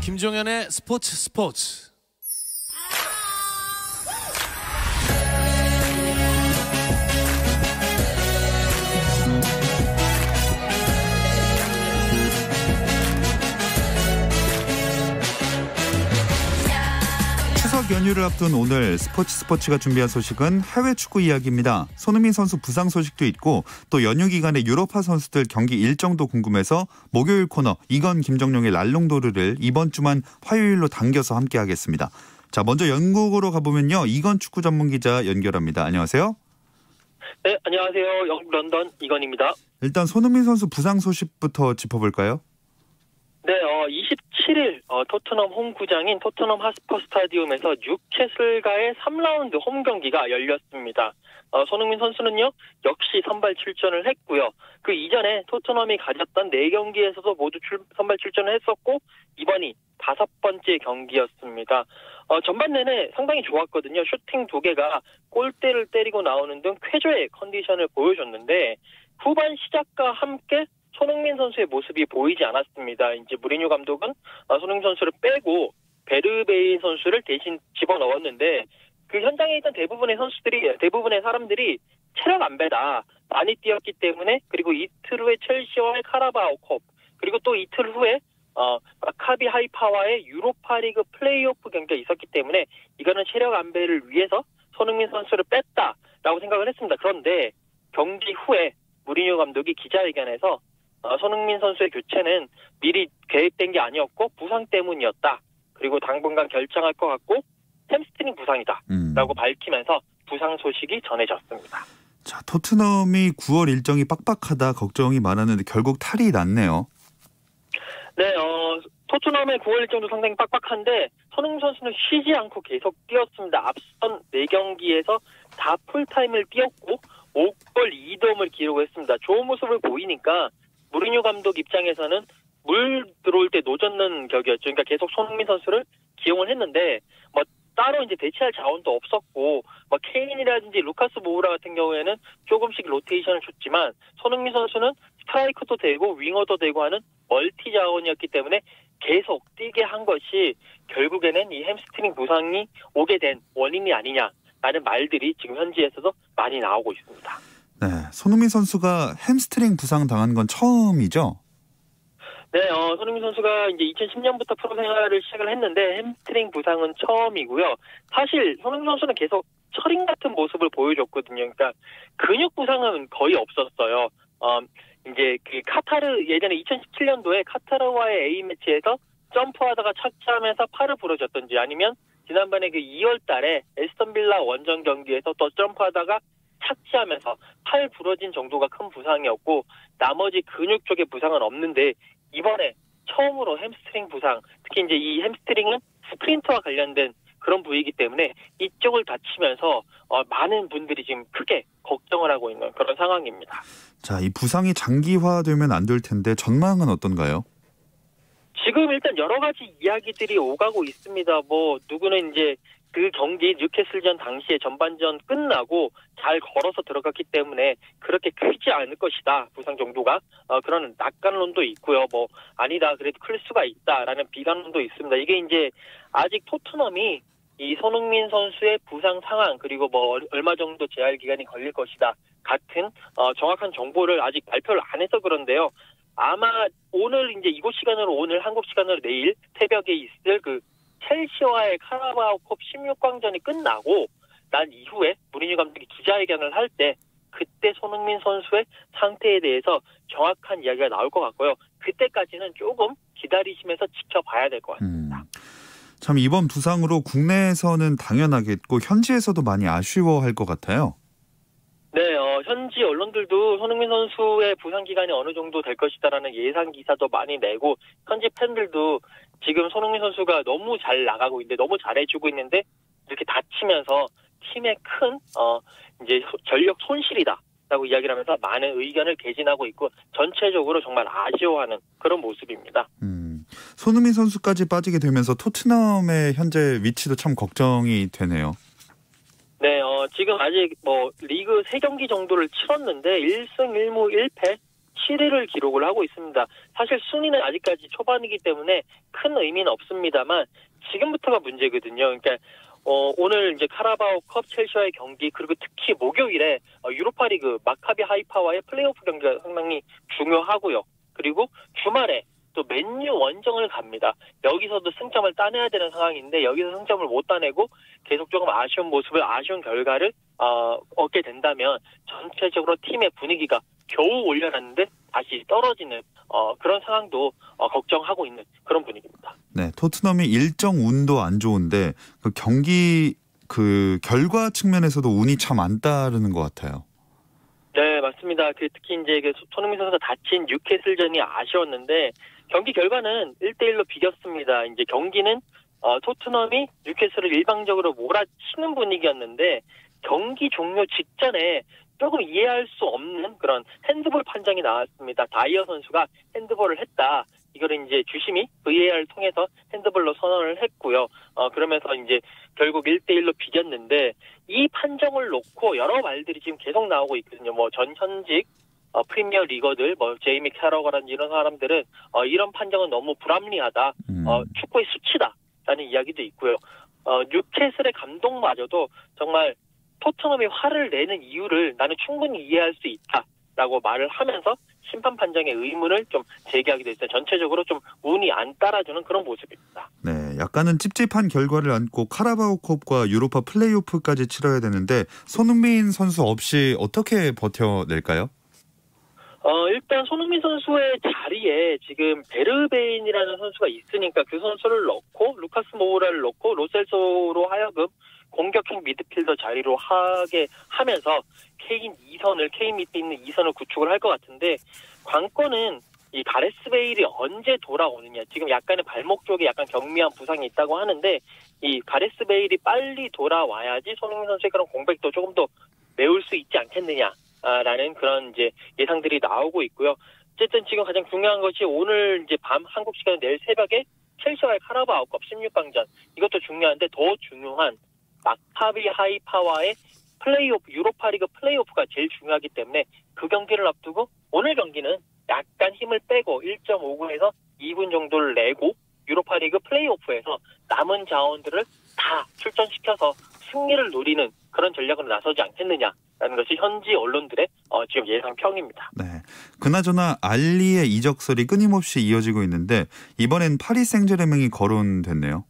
김종현의 스포츠. 추석 연휴를 앞둔 오늘 스포츠가 준비한 소식은 해외 축구 이야기입니다. 손흥민 선수 부상 소식도 있고 또 연휴 기간에 유럽파 선수들 경기 일정도 궁금해서 목요일 코너 이건 김정용의 랄롱도르를 이번 주만 화요일로 당겨서 함께하겠습니다. 자, 먼저 영국으로 가보면요. 이건 축구 전문 기자 연결합니다. 안녕하세요. 네, 안녕하세요. 영국 런던 이건입니다. 일단 손흥민 선수 부상 소식부터 짚어볼까요? 네, 27일 토트넘 홈구장인 토트넘 하스퍼 스타디움에서 뉴캐슬과의 3라운드 홈 경기가 열렸습니다. 손흥민 선수는요, 역시 선발 출전을 했고요. 그 이전에 토트넘이 가졌던 4경기에서도 모두 선발 출전을 했었고 이번이 5번째 경기였습니다. 전반 내내 상당히 좋았거든요. 슈팅 2개가 골대를 때리고 나오는 등 쾌조의 컨디션을 보여줬는데 후반 시작과 함께 손흥민 선수의 모습이 보이지 않았습니다. 이제 무리뉴 감독은 손흥민 선수를 빼고 베르베이 선수를 대신 집어넣었는데 그 현장에 있던 대부분의 사람들이 체력 안배다 많이 뛰었기 때문에, 그리고 이틀 후에 첼시와의 카라바오컵, 그리고 또 이틀 후에 마카비 하이파와의 유로파리그 플레이오프 경기가 있었기 때문에 이거는 체력 안배를 위해서 손흥민 선수를 뺐다라고 생각을 했습니다. 그런데 경기 후에 무리뉴 감독이 기자회견에서 손흥민 선수의 교체는 미리 계획된 게 아니었고 부상 때문이었다. 그리고 당분간 결정할 것 같고 햄스트링 부상이다. 라고 밝히면서 부상 소식이 전해졌습니다. 자, 토트넘이 9월 일정이 빡빡하다 걱정이 많았는데 결국 탈이 났네요. 네, 토트넘의 9월 일정도 상당히 빡빡한데 손흥민 선수는 쉬지 않고 계속 뛰었습니다. 앞선 4경기에서 다 풀타임을 뛰었고 5골 2도움을 기록했습니다. 좋은 모습을 보이니까 무리뉴 감독 입장에서는 물 들어올 때 노젓는 격이었죠. 그러니까 계속 손흥민 선수를 기용을 했는데 따로 이제 대체할 자원도 없었고 케인이라든지 루카스 모우라 같은 경우에는 조금씩 로테이션을 줬지만 손흥민 선수는 스트라이커도 되고 윙어도 되고 하는 멀티 자원이었기 때문에 계속 뛰게 한 것이 결국에는 이 햄스트링 부상이 오게 된 원인이 아니냐라는 말들이 지금 현지에서도 많이 나오고 있습니다. 네, 손흥민 선수가 햄스트링 부상 당한 건 처음이죠? 네, 손흥민 선수가 이제 2010년부터 프로 생활을 시작을 했는데 햄스트링 부상은 처음이고요. 사실 손흥민 선수는 계속 철인 같은 모습을 보여줬거든요. 그러니까 근육 부상은 거의 없었어요. 이제 그 예전에 2017년도에 카타르와의 A 매치에서 점프하다가 착지하면서 팔을 부러졌던지, 아니면 지난번에 그 2월 달에 에스턴 빌라 원정 경기에서 또 점프하다가 착지하면서 팔 부러진 정도가 큰 부상이었고 나머지 근육 쪽의 부상은 없는데 이번에 처음으로 햄스트링 부상, 특히 이제 이 햄스트링은 스프린트와 관련된 그런 부위이기 때문에 이쪽을 다치면서 많은 분들이 지금 크게 걱정을 하고 있는 그런 상황입니다. 자, 이 부상이 장기화되면 안 될 텐데 전망은 어떤가요? 지금 일단 여러 가지 이야기들이 오가고 있습니다. 누구는 이제 그 경기 뉴캐슬전 당시에 전반전 끝나고 잘 걸어서 들어갔기 때문에 그렇게 크지 않을 것이다, 부상 정도가. 그런 낙관론도 있고요. 아니다, 그래도 클 수가 있다라는 비관론도 있습니다. 이게 이제 아직 토트넘이 이 손흥민 선수의 부상 상황, 그리고 얼마 정도 재활 기간이 걸릴 것이다 같은 정확한 정보를 아직 발표를 안 해서 그런데요. 아마 오늘 이제 이곳 시간으로, 오늘 한국 시간으로 내일 새벽에 있을 그 첼시와의 카라바오컵 16강전이 끝나고 난 이후에 무리뉴 감독이 기자회견을 할 때 그때 손흥민 선수의 상태에 대해서 정확한 이야기가 나올 것 같고요. 그때까지는 조금 기다리시면서 지켜봐야 될 것 같습니다. 참 이번 부상으로 국내에서는 당연하겠고 현지에서도 많이 아쉬워할 것 같아요. 네, 현지 언론들도 손흥민 선수의 부상 기간이 어느 정도 될 것이다라는 예상 기사도 많이 내고, 현지 팬들도 지금 손흥민 선수가 너무 잘 나가고 있는데, 너무 잘해주고 있는데 이렇게 다치면서 팀에 큰 이제 전력 손실이다라고 이야기를 하면서 많은 의견을 개진하고 있고 전체적으로 정말 아쉬워하는 그런 모습입니다. 손흥민 선수까지 빠지게 되면서 토트넘의 현재 위치도 참 걱정이 되네요. 네, 지금 아직 리그 3경기 정도를 치렀는데 1승 1무 1패 27위를 기록을 하고 있습니다. 사실 순위는 아직까지 초반이기 때문에 큰 의미는 없습니다만 지금부터가 문제거든요. 그러니까 오늘 이제 카라바오컵 첼시와의 경기 그리고 특히 목요일에 유로파리그 마카비 하이파와의 플레이오프 경기가 상당히 중요하고요. 그리고 주말에 또 맨유 원정을 갑니다. 여기서도 승점을 따내야 되는 상황인데 여기서 승점을 못 따내고 계속 조금 아쉬운 결과를 얻게 된다면 전체적으로 팀의 분위기가 겨우 올려놨는데 다시 떨어지는 그런 상황도 걱정하고 있는 그런 분위기입니다. 네, 토트넘이 일정 운도 안 좋은데 그 경기 그 결과 측면에서도 운이 참 안 따르는 것 같아요. 네, 맞습니다. 특히 이제 손흥민 선수가 다친 뉴캐슬전이 아쉬웠는데 경기 결과는 1대1로 비겼습니다. 이제 경기는 토트넘이 뉴캐슬을 일방적으로 몰아치는 분위기였는데 경기 종료 직전에 조금 이해할 수 없는 그런 핸드볼 판정이 나왔습니다. 다이어 선수가 핸드볼을 했다. 이거를 이제 주심이 VAR을 통해서 핸드볼로 선언을 했고요. 그러면서 이제 결국 1대1로 비겼는데 이 판정을 놓고 여러 말들이 지금 계속 나오고 있거든요. 전 현직 프리미어 리거들, 제이미 캐러거라는 이런 사람들은 이런 판정은 너무 불합리하다. 축구의 수치다라는 이야기도 있고요. 뉴캐슬의 감독마저도 정말 토트넘이 화를 내는 이유를 나는 충분히 이해할 수 있다라고 말을 하면서 심판 판정의 의문을 좀 제기하기도 했어요. 전체적으로 좀 운이 안 따라주는 그런 모습입니다. 네, 약간은 찝찝한 결과를 안고 카라바오컵과 유로파 플레이오프까지 치러야 되는데 손흥민 선수 없이 어떻게 버텨낼까요? 일단 손흥민 선수의 자리에 지금 베르베인이라는 선수가 있으니까 그 선수를 넣고 루카스 모우라를 넣고 로셀소로 하여금 공격형 미드필더 자리로 하게 하면서 케인 밑에 있는 2선을 구축을 할 것 같은데 관건은 이 가레스 베일이 언제 돌아오느냐. 지금 약간의 발목 쪽에 약간 경미한 부상이 있다고 하는데 이 가레스 베일이 빨리 돌아와야지 손흥민 선수의 그런 공백도 조금 더 메울 수 있지 않겠느냐라는 그런 이제 예상들이 나오고 있고요. 어쨌든 지금 가장 중요한 것이 오늘 이제 밤 한국 시간 내일 새벽에 첼시와의 카라바오컵 16강전 이것도 중요한데 더 중요한 마카비 하이파와의 플레이오프 유로파리그 플레이오프가 제일 중요하기 때문에 그 경기를 앞두고 오늘 경기는 약간 힘을 빼고 1.5군에서 2군 정도를 내고 유로파리그 플레이오프에서 남은 자원들을 다 출전시켜서 승리를 노리는 그런 전략으로 나서지 않겠느냐라는 것이 현지 언론들의 지금 예상평입니다. 네, 그나저나 알리의 이적설이 끊임없이 이어지고 있는데 이번엔 파리 생제르맹이 거론됐네요.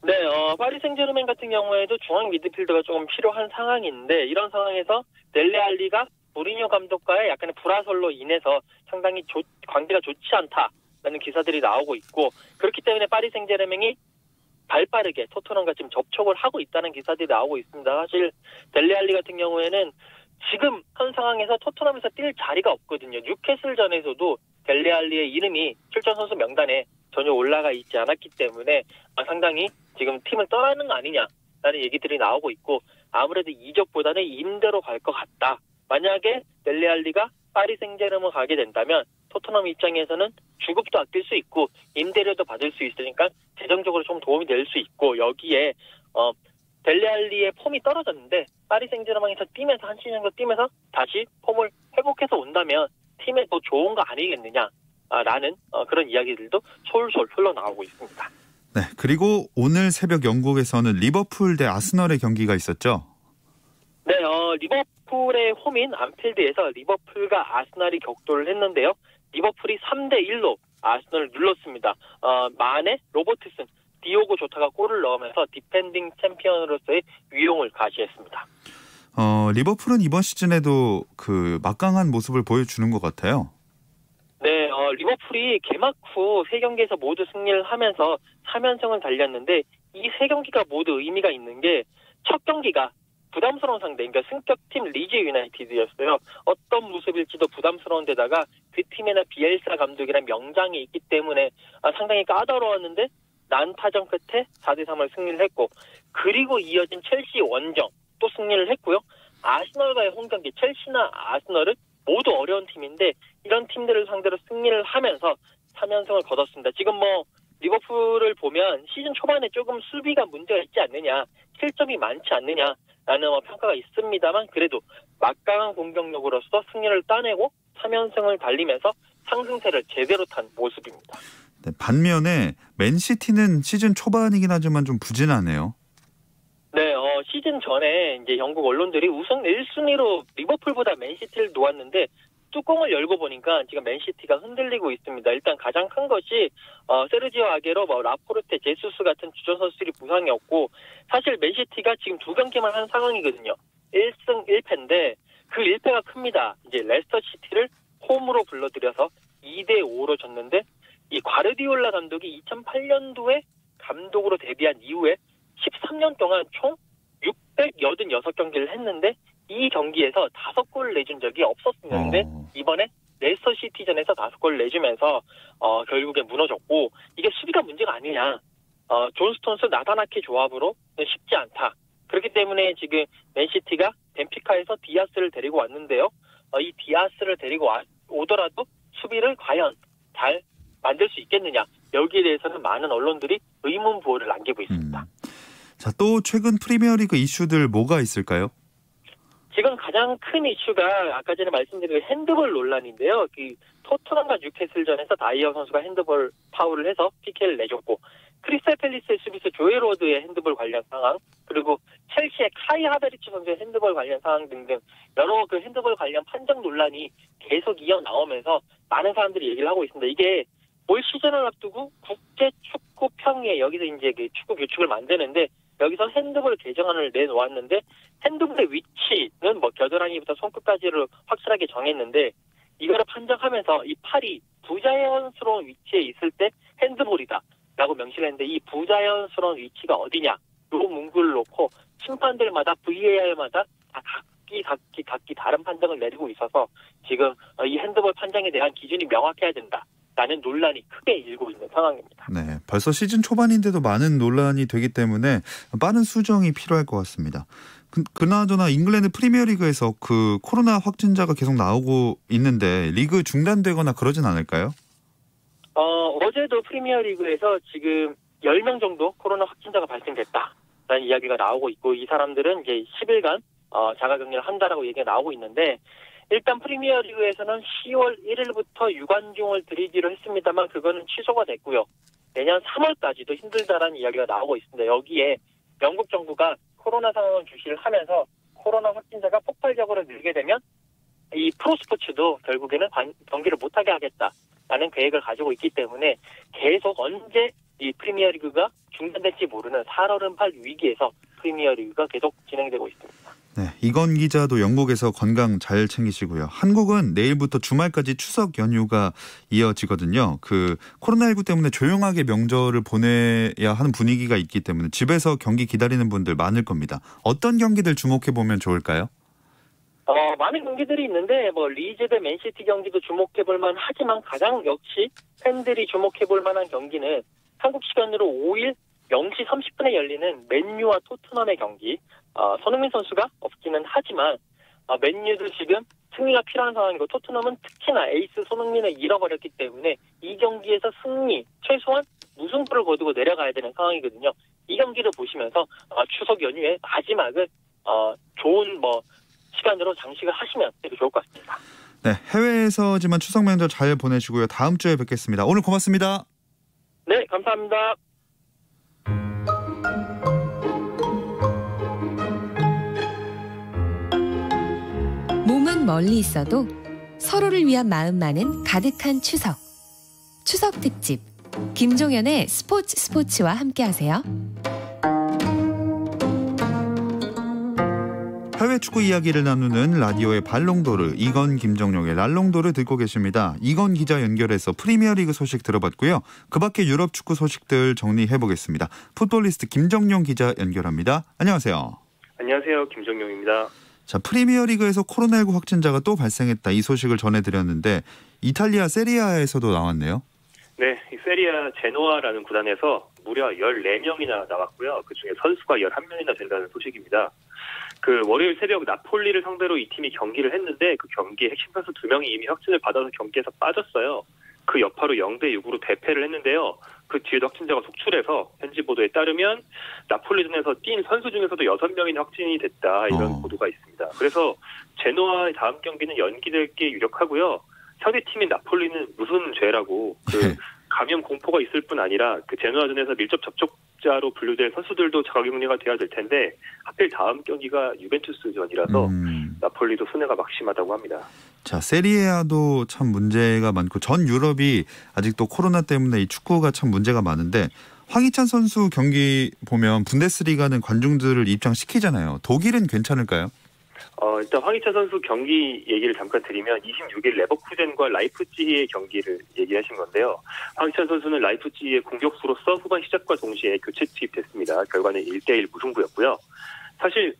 네, 파리 생제르맹 같은 경우에도 중앙 미드필더가 조금 필요한 상황인데 이런 상황에서 델레 알리가 무리뉴 감독과의 약간의 불화설로 인해서 상당히 관계가 좋지 않다라는 기사들이 나오고 있고 그렇기 때문에 파리 생제르맹이 발빠르게 토트넘과 지금 접촉을 하고 있다는 기사들이 나오고 있습니다. 사실 델레 알리 같은 경우에는 지금 현 상황에서 토트넘에서 뛸 자리가 없거든요. 뉴캐슬전에서도 델레 알리의 이름이 출전 선수 명단에 전혀 올라가 있지 않았기 때문에 상당히 지금 팀을 떠나는 거 아니냐라는 얘기들이 나오고 있고 아무래도 이적보다는 임대로 갈 것 같다. 만약에 델레 알리가 파리 생제르맹 가게 된다면 토트넘 입장에서는 주급도 아낄 수 있고 임대료도 받을 수 있으니까 재정적으로 좀 도움이 될 수 있고 여기에 델레 알리의 폼이 떨어졌는데 파리 생제르맹에서 뛰면서 한 시즌 정도 뛰면서 다시 폼을 회복해서 온다면 팀에 더 좋은 거 아니겠느냐라는 그런 이야기들도 솔솔 흘러나오고 있습니다. 네, 그리고 오늘 새벽 영국에서는 리버풀 대 아스널의 경기가 있었죠? 네, 리버풀의 홈인 안필드에서 리버풀과 아스널이 격돌을 했는데요. 리버풀이 3대1로 아스널을 눌렀습니다. 마네, 로버트슨, 디오고 조타가 골을 넣으면서 디펜딩 챔피언으로서의 위용을 가시했습니다. 리버풀은 이번 시즌에도 그 막강한 모습을 보여주는 것 같아요. 네, 리버풀이 개막 후 3경기에서 모두 승리를 하면서 3연승을 달렸는데 이 3경기가 모두 의미가 있는 게 첫 경기가 부담스러운 상대, 그러니까 승격팀 리즈 유나이티드였어요. 어떤 모습일지도 부담스러운 데다가 그 팀에는 비엘사 감독이란 명장이 있기 때문에 상당히 까다로웠는데 난타전 끝에 4대3을 승리를 했고 그리고 이어진 첼시 원정 또 승리를 했고요. 아스널과의 홈경기 첼시나 아스널은 모두 어려운 팀인데 이런 팀들을 상대로 승리를 하면서 3연승을 거뒀습니다. 지금 리버풀을 보면 시즌 초반에 조금 수비가 문제가 있지 않느냐, 실점이 많지 않느냐라는 평가가 있습니다만 그래도 막강한 공격력으로서 승리를 따내고 3연승을 달리면서 상승세를 제대로 탄 모습입니다. 네, 반면에 맨시티는 시즌 초반이긴 하지만 좀 부진하네요. 네, 시즌 전에 이제 영국 언론들이 우승 1순위로 리버풀보다 맨시티를 놓았는데 뚜껑을 열고 보니까 지금 맨시티가 흔들리고 있습니다. 일단 가장 큰 것이 세르지오 아게로, 라포르테, 제수스 같은 주전 선수들이 부상이었고 사실 맨시티가 지금 2경기만 한 상황이거든요. 1승 1패인데 그 1패가 큽니다. 이제 레스터 시티를 홈으로 불러들여서 2대5로 졌는데 이 과르디올라 감독이 2008년도에 감독으로 데뷔한 이후에 13년 동안 총 686경기를 했는데 이 경기에서 5골을 내준 적이 없었는데 이번에 레스터 시티전에서 5골을 내주면서 결국에 무너졌고 이게 수비가 문제가 아니냐. 존 스톤스 나타나케 조합으로 쉽지 않다. 그렇기 때문에 지금 맨시티가 벤피카에서 디아스를 데리고 왔는데요. 이 디아스를 데리고 오더라도 수비를 과연 잘 만들 수 있겠느냐. 여기에 대해서는 많은 언론들이 의문 부호를 남기고 있습니다. 자, 또 최근 프리미어리그 이슈들 뭐가 있을까요? 지금 가장 큰 이슈가 아까 전에 말씀드린 핸드볼 논란인데요. 그 토트넘과 뉴캐슬전에서 다이어 선수가 핸드볼 파울을 해서 PK를 내줬고 크리스탈 팰리스의 수비수 조엘 워드의 핸드볼 관련 상황 그리고 첼시의 카이 하베리츠 선수의 핸드볼 관련 상황 등등 여러 그 핸드볼 관련 판정 논란이 계속 이어나오면서 많은 사람들이 얘기를 하고 있습니다. 이게 올 시즌을 앞두고 국제축구평의회 여기서 이제 그 축구 규칙을 만드는데 여기서 핸드볼 개정안을 내놓았는데 핸드볼의 위치는 겨드랑이부터 손끝까지를 확실하게 정했는데 이거를 판정하면서 이 팔이 부자연스러운 위치에 있을 때 핸드볼이다라고 명시를 했는데 이 부자연스러운 위치가 어디냐 요 문구를 놓고 심판들마다 VAR마다 다 각기 다른 판정을 내리고 있어서 지금 이 핸드볼 판정에 대한 기준이 명확해야 된다. 라는 논란이 크게 일고 있는 상황입니다. 네, 벌써 시즌 초반인데도 많은 논란이 되기 때문에 빠른 수정이 필요할 것 같습니다. 그나저나 잉글랜드 프리미어리그에서 그 코로나 확진자가 계속 나오고 있는데 리그 중단되거나 그러진 않을까요? 어제도 프리미어리그에서 지금 10명 정도 코로나 확진자가 발생됐다라는 이야기가 나오고 있고 이 사람들은 이제 10일간 자가격리를 한다라고 얘기가 나오고 있는데 일단 프리미어리그에서는 10월 1일부터 유관중을 들이기로 했습니다만 그거는 취소가 됐고요. 내년 3월까지도 힘들다라는 이야기가 나오고 있습니다. 여기에 영국 정부가 코로나 상황을 주시를 하면서 코로나 확진자가 폭발적으로 늘게 되면 이 프로스포츠도 결국에는 경기를 못하게 하겠다라는 계획을 가지고 있기 때문에 계속 언제 이 프리미어리그가 중단될지 모르는 살얼음팔 위기에서 프리미어리그가 계속 진행되고 있습니다. 네, 이건 기자도 영국에서 건강 잘 챙기시고요. 한국은 내일부터 주말까지 추석 연휴가 이어지거든요. 그 코로나19 때문에 조용하게 명절을 보내야 하는 분위기가 있기 때문에 집에서 경기 기다리는 분들 많을 겁니다. 어떤 경기들 주목해 보면 좋을까요? 많은 경기들이 있는데 리즈 대 맨시티 경기도 주목해 볼 만하지만 가장 역시 팬들이 주목해 볼 만한 경기는 한국 시간으로 5일 0시 30분에 열리는 맨유와 토트넘의 경기. 손흥민 선수가 없기는 하지만 맨유도 지금 승리가 필요한 상황이고 토트넘은 특히나 에이스 손흥민을 잃어버렸기 때문에 이 경기에서 승리, 최소한 무승부를 거두고 내려가야 되는 상황이거든요. 이 경기를 보시면서 추석 연휴의 마지막은 좋은 시간으로 장식을 하시면 되게 좋을 것 같습니다. 네, 해외에서지만 추석 명절 잘 보내시고요. 다음 주에 뵙겠습니다. 오늘 고맙습니다. 네, 감사합니다. 몸은 멀리 있어도 서로를 위한 마음만은 가득한 추석. 추석 특집 김종현의 스포츠와 함께하세요. 해외 축구 이야기를 나누는 라디오의 발롱도르 이건 김정용의 랄롱도르 듣고 계십니다. 이건 기자 연결해서 프리미어리그 소식 들어봤고요. 그 밖에 유럽 축구 소식들 정리해보겠습니다. 풋볼리스트 김정용 기자 연결합니다. 안녕하세요. 안녕하세요. 김정용입니다. 자, 프리미어리그에서 코로나19 확진자가 또 발생했다. 이 소식을 전해드렸는데 이탈리아 세리아에서도 나왔네요. 네, 이 세리아 제노아라는 구단에서 무려 14명이나 나왔고요. 그중에 선수가 11명이나 된다는 소식입니다. 그 월요일 새벽 나폴리를 상대로 이 팀이 경기를 했는데 그 경기에 핵심 선수 2명이 이미 확진을 받아서 경기에서 빠졌어요. 그 여파로 0대6으로 대패를 했는데요. 그 뒤에도 확진자가 속출해서 현지 보도에 따르면 나폴리전에서 뛴 선수 중에서도 6명이 확진이 됐다 이런 보도가 있습니다. 그래서 제노아의 다음 경기는 연기될 게 유력하고요. 상대팀인 나폴리는 무슨 죄라고 그 감염 공포가 있을 뿐 아니라 그 제노아전에서 밀접 접촉자로 분류될 선수들도 자가격리가 돼야 될 텐데 하필 다음 경기가 유벤투스전이라서 나폴리도 손해가 막심하다고 합니다. 자, 세리에아도 참 문제가 많고 전 유럽이 아직도 코로나 때문에 이 축구가 참 문제가 많은데 황희찬 선수 경기 보면 분데스리가는 관중들을 입장시키잖아요. 독일은 괜찮을까요? 일단 황희찬 선수 경기 얘기를 잠깐 드리면 26일 레버쿠젠과 라이프치히의 경기를 얘기하신 건데요. 황희찬 선수는 라이프치히의 공격수로서 후반 시작과 동시에 교체 투입됐습니다. 결과는 1대1 무승부였고요. 사실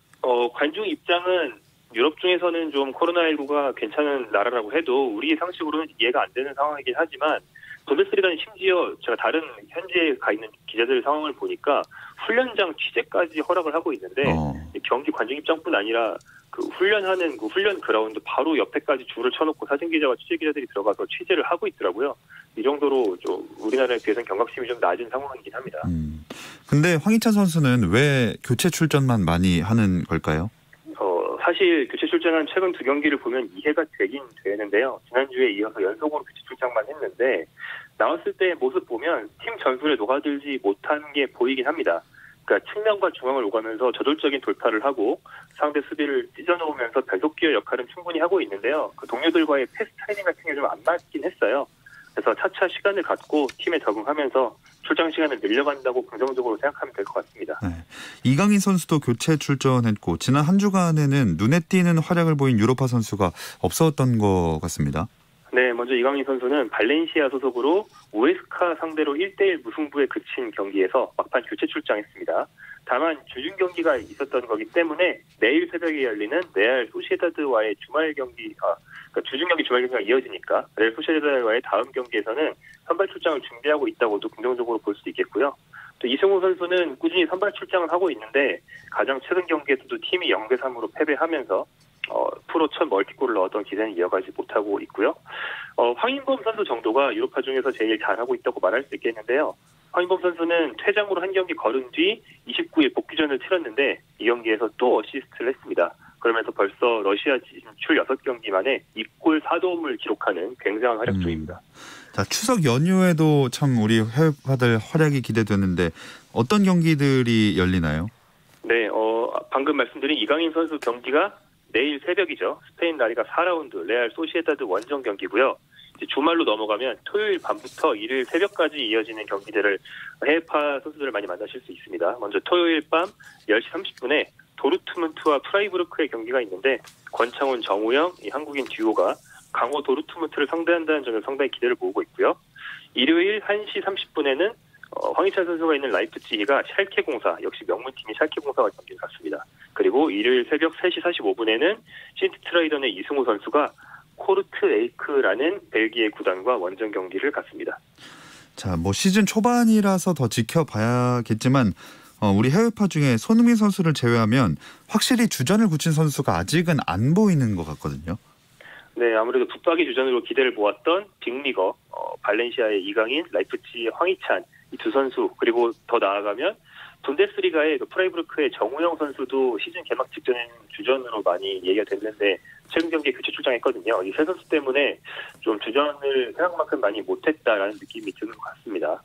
관중 입장은 유럽 중에서는 좀 코로나19가 괜찮은 나라라고 해도 우리 상식으로는 이해가 안 되는 상황이긴 하지만 분데스리가는 심지어 제가 다른 현지에 가 있는 기자들 상황을 보니까 훈련장 취재까지 허락을 하고 있는데 경기 관중 입장뿐 아니라 그 훈련하는 그 훈련 그라운드 바로 옆에까지 줄을 쳐놓고 사진기자와 취재기자들이 들어가서 취재를 하고 있더라고요. 이 정도로 좀 우리나라에 비해서는 경각심이 좀 낮은 상황이긴 합니다. 근데 황희찬 선수는 왜 교체 출전만 많이 하는 걸까요? 사실 교체 출전한 최근 2경기를 보면 이해가 되긴 되는데요. 지난주에 이어서 연속으로 교체 출장만 했는데 나왔을 때 모습 보면 팀 전술에 녹아들지 못한 게 보이긴 합니다. 그러니까 측면과 중앙을 오가면서 저돌적인 돌파를 하고 상대 수비를 찢어놓으면서 배속기어 역할은 충분히 하고 있는데요. 그 동료들과의 패스 타이밍 같은 게 좀 안 맞긴 했어요. 그래서 차차 시간을 갖고 팀에 적응하면서 출장 시간을 늘려간다고 긍정적으로 생각하면 될 것 같습니다. 네. 이강인 선수도 교체 출전했고 지난 한 주간에는 눈에 띄는 활약을 보인 유로파 선수가 없었던 것 같습니다. 네, 먼저 이강인 선수는 발렌시아 소속으로 우에스카 상대로 1대1 무승부에 그친 경기에서 막판 교체 출장했습니다. 다만 주중 경기가 있었던 거기 때문에 내일 새벽에 열리는 레알 소시에다드와의 주말 경기, 그러니까 주중 경기 주말 경기가 이어지니까 레알 소시에다드와의 다음 경기에서는 선발 출장을 준비하고 있다고도 긍정적으로 볼 수 있겠고요. 또 이승우 선수는 꾸준히 선발 출장을 하고 있는데 가장 최근 경기에서도 팀이 0대3으로 패배하면서 프로 첫 멀티골을 넣었던 기세는 이어가지 못하고 있고요. 황인범 선수 정도가 유로파 중에서 제일 잘하고 있다고 말할 수 있겠는데요. 황인범 선수는 퇴장으로 한 경기 거른 뒤 29일 복귀전을 치렀는데 이 경기에서 또 어시스트를 했습니다. 그러면서 벌써 러시아 진출 6경기 만에 2골 4도움을 기록하는 굉장한 활약 중입니다. 자, 추석 연휴에도 참 우리 해외파들 활약이 기대되는데 어떤 경기들이 열리나요? 네, 방금 말씀드린 이강인 선수 경기가 내일 새벽이죠. 스페인 라리가 4라운드 레알 소시에다드 원정 경기고요. 이제 주말로 넘어가면 토요일 밤부터 일요일 새벽까지 이어지는 경기들을 해외파 선수들을 많이 만나실 수 있습니다. 먼저 토요일 밤 10시 30분에 도르트문트와 프라이부르크의 경기가 있는데 권창훈, 정우영, 이 한국인 듀오가 강호 도르트문트를 상대한다는 점에 상당히 기대를 모으고 있고요. 일요일 1시 30분에는 황희찬 선수가 있는 라이프치히가 샬케04, 역시 명문팀인 샬케04와 경기를 갖습니다. 그리고 일요일 새벽 3시 45분에는 신트트라이던의 이승우 선수가 코르트 에이크라는 벨기에 구단과 원정 경기를 갖습니다. 자, 뭐 시즌 초반이라서 더 지켜봐야겠지만 우리 해외파 중에 손흥민 선수를 제외하면 확실히 주전을 굳힌 선수가 아직은 안 보이는 것 같거든요. 네, 아무래도 붙박이 주전으로 기대를 모았던 빅리거, 발렌시아의 이강인, 라이프치히의 황희찬 이 두 선수, 그리고 더 나아가면 분데스리가의 프라이부르크의 정우영 선수도 시즌 개막 직전에 주전으로 많이 얘기가 됐는데 최근 경기에 교체 출장했거든요. 이 세 선수 때문에 좀 주전을 생각만큼 많이 못했다라는 느낌이 드는 것 같습니다.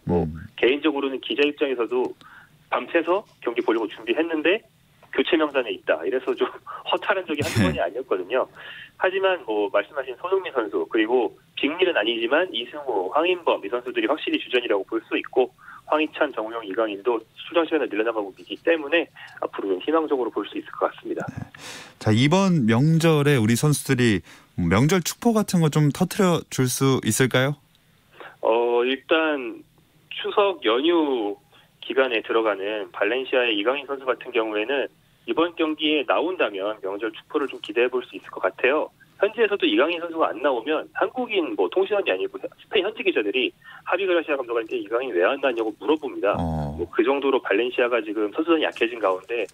개인적으로는 기자 입장에서도 밤새서 경기 보려고 준비했는데 교체 명단에 있다. 이래서 좀 허탈한 적이 한두 번이 아니었거든요. 하지만 말씀하신 손흥민 선수 그리고 빅리는 아니지만 이승우, 황인범 이 선수들이 확실히 주전이라고 볼 수 있고 황희찬, 정우영, 이강인도 출장 시간을 늘려나가고 있기 때문에 앞으로는 희망적으로 볼 수 있을 것 같습니다. 자, 이번 명절에 우리 선수들이 명절 축포 같은 거 좀 터트려 줄 수 있을까요? 일단 추석 연휴 기간에 들어가는 발렌시아의 이강인 선수 같은 경우에는 이번 경기에 나온다면 명절 축포를 좀 기대해 볼 수 있을 것 같아요. 현지에서도 이강인 선수가 안 나오면 한국인 통신원이 아니고 스페인 현지 기자들이 하비 그라시아 감독한테 이강인 왜 안 나왔냐고 물어봅니다. 그 정도로 발렌시아가 지금 선수단이 약해진 가운데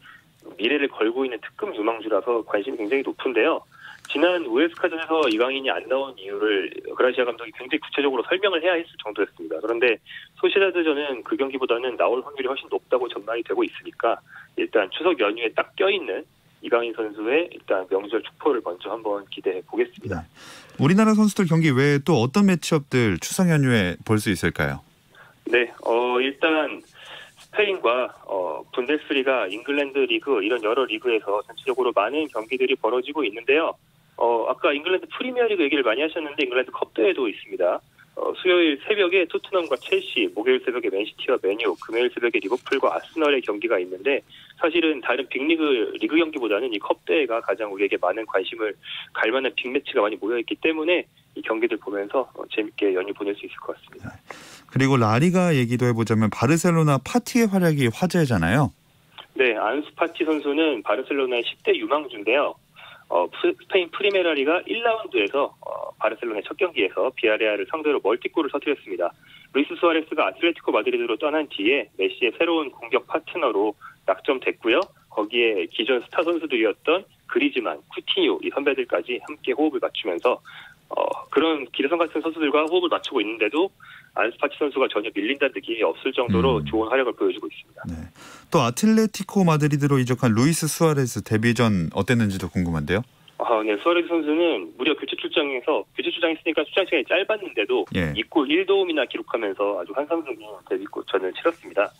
미래를 걸고 있는 특급 유망주라서 관심이 굉장히 높은데요. 지난 우에스카전에서 이강인이 안 나온 이유를 그라시아 감독이 굉장히 구체적으로 설명을 해야 했을 정도였습니다. 그런데 소시에다드전은 그 경기보다는 나올 확률이 훨씬 높다고 전망이 되고 있으니까 일단 추석 연휴에 딱 껴있는 이강인 선수의 일단 명절 축포를 먼저 한번 기대해 보겠습니다. 네. 우리나라 선수들 경기 외에 또 어떤 매치업들 추석 연휴에 볼 수 있을까요? 네, 일단 스페인과 분데스리가, 잉글랜드 리그 이런 여러 리그에서 전체적으로 많은 경기들이 벌어지고 있는데요. 아까 잉글랜드 프리미어리그 얘기를 많이 하셨는데 잉글랜드 컵 대회도 있습니다. 수요일 새벽에 토트넘과 첼시, 목요일 새벽에 맨시티와 맨유, 금요일 새벽에 리버풀과 아스널의 경기가 있는데 사실은 다른 빅리그 리그 경기보다는 이 컵 대회가 가장 우리에게 많은 관심을 갈 만한 빅매치가 많이 모여있기 때문에 이 경기들 보면서 재밌게 연휴 보낼 수 있을 것 같습니다. 그리고 라리가 얘기도 해보자면 바르셀로나 파티의 활약이 화제잖아요. 네, 안수 파티 선수는 바르셀로나의 10대 유망주인데요. 스페인 프리메라리가 1라운드에서 바르셀로나의 첫 경기에서 비아레알을 상대로 멀티골을 터뜨렸습니다. 루이스 수아레스가 아틀레티코 마드리드로 떠난 뒤에 메시의 새로운 공격 파트너로 낙점됐고요. 거기에 기존 스타 선수들이었던 그리즈만, 쿠티뉴 이 선배들까지 함께 호흡을 맞추면서 그런 기대성 같은 선수들과 호흡을 맞추고 있는데도 안수 파티 선수가 전혀 밀린다는 느낌이 없을 정도로 좋은 활약을 보여주고 있습니다. 네. 또 아틀레티코 마드리드로 이적한 루이스 수아레스 데뷔 전 어땠는지도 궁금한데요. 네, 수아레스 선수는 무려 교체 출장했으니까 출장 시간이 짧았는데도 2골 1도움이나 기록하면서 아주 환상적인 데뷔전을 치렀습니다.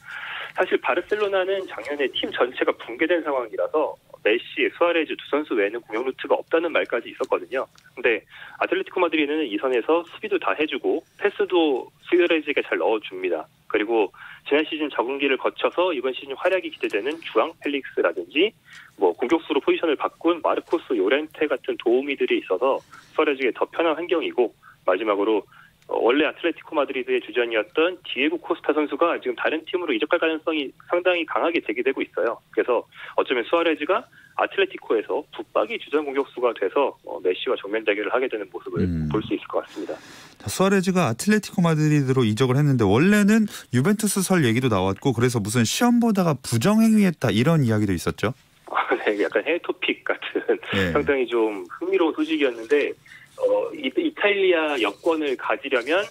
사실 바르셀로나는 작년에 팀 전체가 붕괴된 상황이라서 메시, 수아레즈 두 선수 외에는 공격 루트가 없다는 말까지 있었거든요. 근데 아틀레티코 마드리드는 이 선에서 수비도 다 해주고 패스도 수아레즈에게 잘 넣어줍니다. 그리고 지난 시즌 적응기를 거쳐서 이번 시즌 활약이 기대되는 주앙 펠릭스라든지 공격수로 포지션을 바꾼 마르코스 요렌테 같은 도우미들이 있어서 수아레즈에게 더 편한 환경이고, 마지막으로 원래 아틀레티코 마드리드의 주전이었던 디에고 코스타 선수가 지금 다른 팀으로 이적할 가능성이 상당히 강하게 제기되고 있어요. 그래서 어쩌면 수아레즈가 아틀레티코에서 붙박이 주전 공격수가 돼서 메시와 정면 대결을 하게 되는 모습을 볼 수 있을 것 같습니다. 수아레즈가 아틀레티코 마드리드로 이적을 했는데 원래는 유벤투스 설 얘기도 나왔고 그래서 무슨 시험 보다가 부정행위했다 이런 이야기도 있었죠. 네, 약간 해외 토픽 같은 상당히 좀 흥미로운 소식이었는데 이탈리아 여권을 가지려면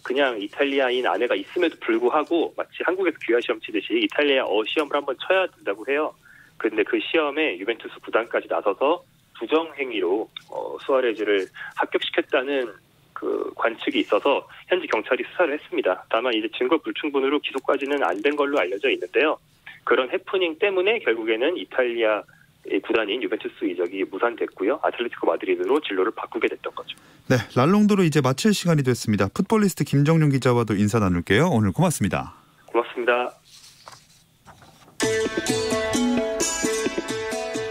그냥 이탈리아인 아내가 있음에도 불구하고 마치 한국에서 귀화 시험 치듯이 이탈리아어 시험을 한번 쳐야 된다고 해요. 그런데 그 시험에 유벤투스 구단까지 나서서 부정행위로 수아레즈를 합격시켰다는 그 관측이 있어서 현지 경찰이 수사를 했습니다. 다만 이제 증거 불충분으로 기소까지는 안 된 걸로 알려져 있는데요. 그런 해프닝 때문에 결국에는 이탈리아 구단인 유벤투스 이적이 무산됐고요. 아틀레티코 마드리드로 진로를 바꾸게 됐던 거죠. 네, 랄롱도로 이제 마칠 시간이 됐습니다. 풋볼리스트 김정용 기자와도 인사 나눌게요. 오늘 고맙습니다. 고맙습니다.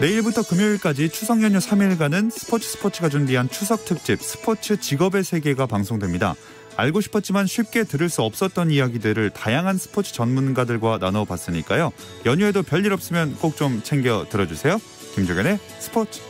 내일부터 금요일까지 추석 연휴 3일간은 스포츠가 준비한 추석 특집 스포츠 직업의 세계가 방송됩니다. 알고 싶었지만 쉽게 들을 수 없었던 이야기들을 다양한 스포츠 전문가들과 나눠봤으니까요. 연휴에도 별일 없으면 꼭 좀 챙겨 들어주세요. 김종현의 스포츠.